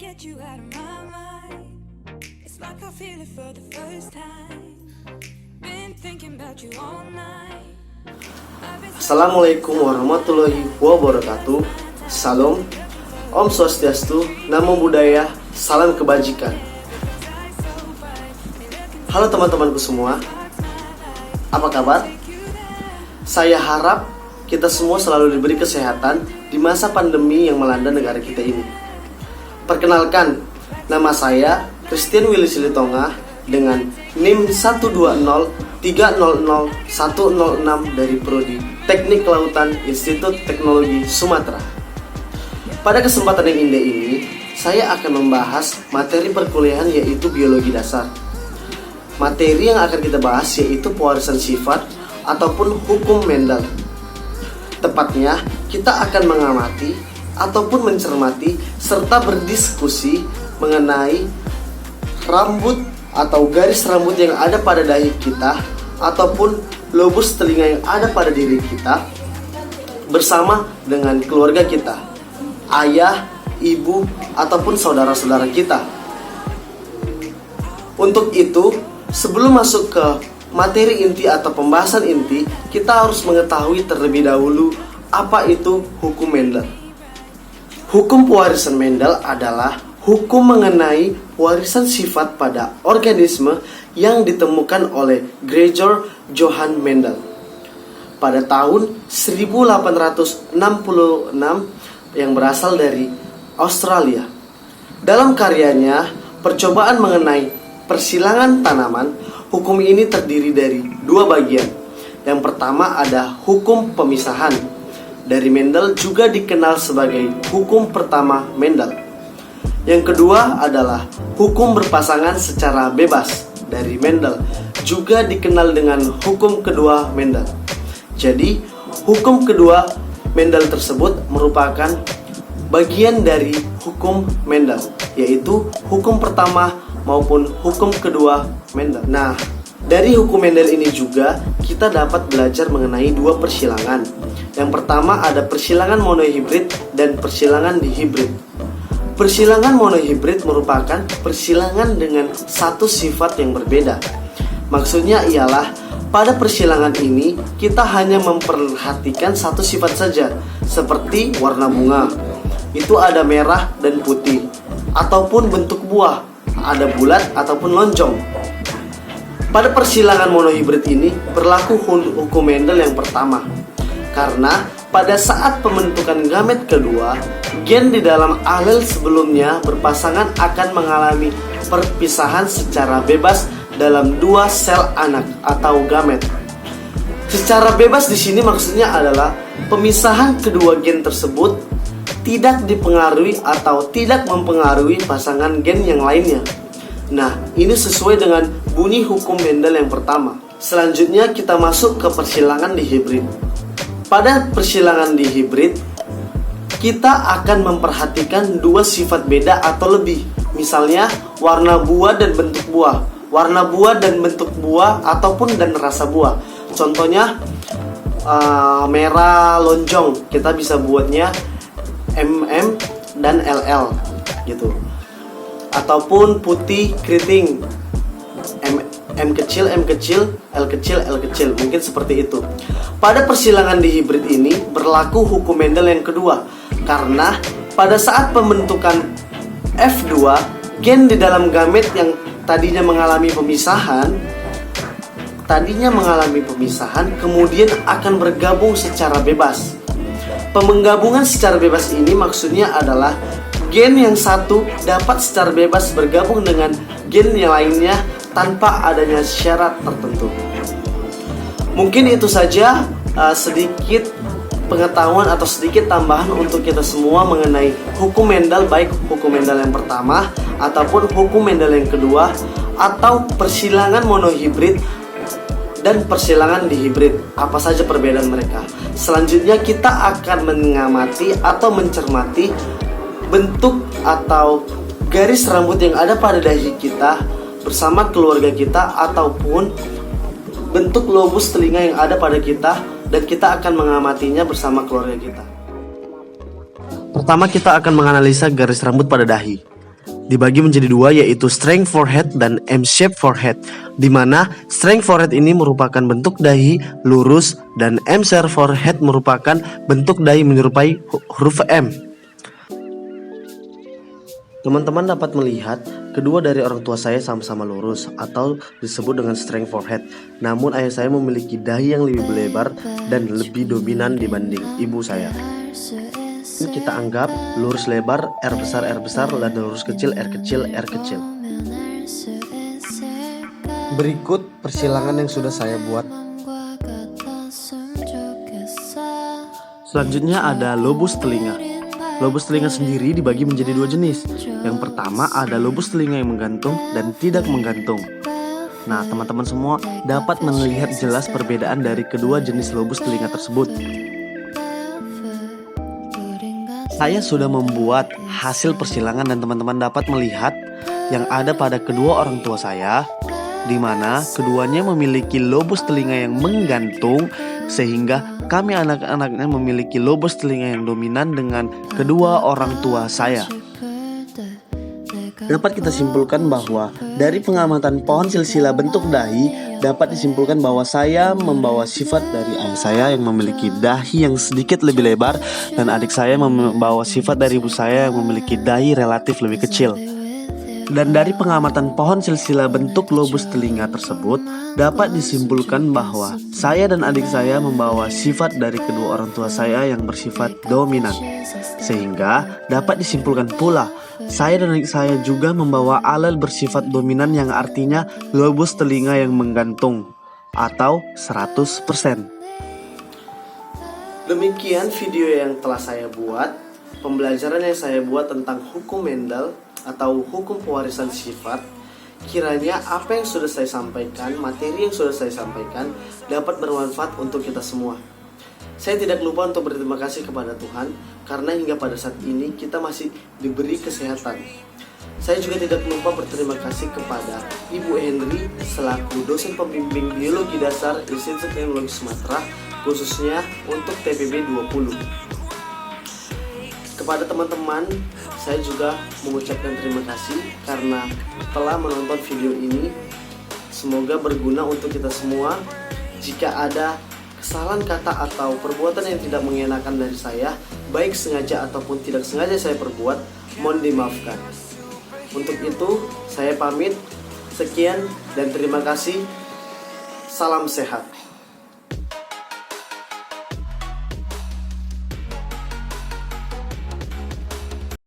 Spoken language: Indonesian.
get you out of my mind. It's like I feel it for the first time. Been thinking about you all night. Assalamualaikum warahmatullahi wabarakatuh. Salam, Om Swastiastu, Namo Buddhaya, salam kebajikan. Halo teman-temanku semua, apa kabar? Saya harap kita semua selalu diberi kesehatan di masa pandemi yang melanda negara kita ini. Perkenalkan, nama saya Christian Willy Silitonga dengan NIM 120300106 dari Prodi Teknik Kelautan Institut Teknologi Sumatera. Pada kesempatan yang indah ini, saya akan membahas materi perkuliahan yaitu biologi dasar. Materi yang akan kita bahas yaitu pewarisan sifat ataupun hukum Mendel. Tepatnya, kita akan mengamati ataupun mencermati serta berdiskusi mengenai rambut atau garis rambut yang ada pada dahi kita ataupun lobus telinga yang ada pada diri kita bersama dengan keluarga kita, ayah, ibu, ataupun saudara-saudara kita. Untuk itu, sebelum masuk ke materi inti atau pembahasan inti, kita harus mengetahui terlebih dahulu apa itu hukum Mendel. Hukum pewarisan Mendel adalah hukum mengenai warisan sifat pada organisme yang ditemukan oleh Gregor Johann Mendel pada tahun 1866 yang berasal dari Australia. Dalam karyanya, Percobaan mengenai persilangan tanaman, hukum ini terdiri dari dua bagian. Yang pertama ada hukum pemisahan dari Mendel, juga dikenal sebagai hukum pertama Mendel. Yang kedua adalah hukum berpasangan secara bebas dari Mendel, juga dikenal dengan hukum kedua Mendel. Jadi, hukum kedua Mendel tersebut merupakan bagian dari hukum Mendel, yaitu hukum pertama maupun hukum kedua Mendel. Nah, dari hukum Mendel ini juga kita dapat belajar mengenai dua persilangan. Yang pertama ada persilangan monohibrid dan persilangan dihibrid. Persilangan monohibrid merupakan persilangan dengan satu sifat yang berbeda. Maksudnya ialah pada persilangan ini kita hanya memperhatikan satu sifat saja, seperti warna bunga. Itu ada merah dan putih, ataupun bentuk buah, ada bulat ataupun lonjong. Pada persilangan monohibrid ini berlaku hukum Mendel yang pertama, karena pada saat pembentukan gamet kedua, gen di dalam alel sebelumnya berpasangan akan mengalami perpisahan secara bebas dalam dua sel anak atau gamet. Secara bebas di sini maksudnya adalah pemisahan kedua gen tersebut tidak dipengaruhi atau tidak mempengaruhi pasangan gen yang lainnya. Nah, ini sesuai dengan bunyi hukum Mendel yang pertama. Selanjutnya kita masuk ke persilangan dihibrid. Pada persilangan dihibrid, kita akan memperhatikan dua sifat beda atau lebih. Misalnya, warna buah dan bentuk buah, warna buah dan bentuk buah ataupun dan rasa buah. Contohnya, merah lonjong, kita bisa buatnya MM dan LL gitu. Ataupun putih keriting, M kecil, L kecil, mungkin seperti itu. Pada persilangan dihibrid ini berlaku hukum Mendel yang kedua, karena pada saat pembentukan F2, gen di dalam gamet yang tadinya mengalami pemisahan kemudian akan bergabung secara bebas. Penggabungan secara bebas ini maksudnya adalah gen yang satu dapat secara bebas bergabung dengan gen yang lainnya tanpa adanya syarat tertentu. Mungkin itu saja sedikit pengetahuan atau sedikit tambahan untuk kita semua mengenai hukum Mendel, baik hukum Mendel yang pertama ataupun hukum Mendel yang kedua, atau persilangan monohibrid dan persilangan dihibrid. Apa saja perbedaan mereka? Selanjutnya kita akan mengamati atau mencermati bentuk atau garis rambut yang ada pada dahi kita bersama keluarga kita, ataupun bentuk lobus telinga yang ada pada kita, dan kita akan mengamatinya bersama keluarga kita. Pertama kita akan menganalisa garis rambut pada dahi. dibagi menjadi dua, yaitu strength forehead dan M-shape forehead, di mana strength forehead ini merupakan bentuk dahi lurus dan M-shape forehead merupakan bentuk dahi menyerupai huruf M. Teman-teman dapat melihat kedua dari orang tua saya sama-sama lurus atau disebut dengan strength forehead. Namun ayah saya memiliki dahi yang lebih lebar dan lebih dominan dibanding ibu saya. Ini kita anggap lurus lebar R besar dan lurus kecil R kecil. Berikut persilangan yang sudah saya buat. Selanjutnya ada lobus telinga. Lobus telinga sendiri dibagi menjadi dua jenis. Yang pertama ada lobus telinga yang menggantung dan tidak menggantung. Nah, teman-teman semua dapat melihat jelas perbedaan dari kedua jenis lobus telinga tersebut. Saya sudah membuat hasil persilangan dan teman-teman dapat melihat yang ada pada kedua orang tua saya, di mana keduanya memiliki lobus telinga yang menggantung, sehingga kami anak-anaknya memiliki lobus telinga yang dominan dengan kedua orang tua saya. Dapat kita simpulkan bahwa dari pengamatan pohon silsilah bentuk dahi, dapat disimpulkan bahwa saya membawa sifat dari ayah saya yang memiliki dahi yang sedikit lebih lebar, dan adik saya membawa sifat dari ibu saya yang memiliki dahi relatif lebih kecil. Dan dari pengamatan pohon silsilah bentuk lobus telinga tersebut, dapat disimpulkan bahwa saya dan adik saya membawa sifat dari kedua orang tua saya yang bersifat dominan. Sehingga dapat disimpulkan pula, saya dan adik saya juga membawa alel bersifat dominan yang artinya lobus telinga yang menggantung atau 100%. Demikian video yang telah saya buat, pembelajaran yang saya buat tentang hukum Mendel atau hukum pewarisan sifat. Kiranya apa yang sudah saya sampaikan, materi yang sudah saya sampaikan dapat bermanfaat untuk kita semua. Saya tidak lupa untuk berterima kasih kepada Tuhan karena hingga pada saat ini kita masih diberi kesehatan. Saya juga tidak lupa berterima kasih kepada Ibu Henry selaku dosen pembimbing biologi dasar Institut Teknologi Sumatera, khususnya untuk TPB 20. Kepada teman-teman, saya juga mengucapkan terima kasih karena telah menonton video ini. Semoga berguna untuk kita semua. Jika ada kesalahan kata atau perbuatan yang tidak mengenakan dari saya, baik sengaja ataupun tidak sengaja saya perbuat, mohon dimaafkan. Untuk itu, saya pamit. Sekian dan terima kasih. Salam sehat.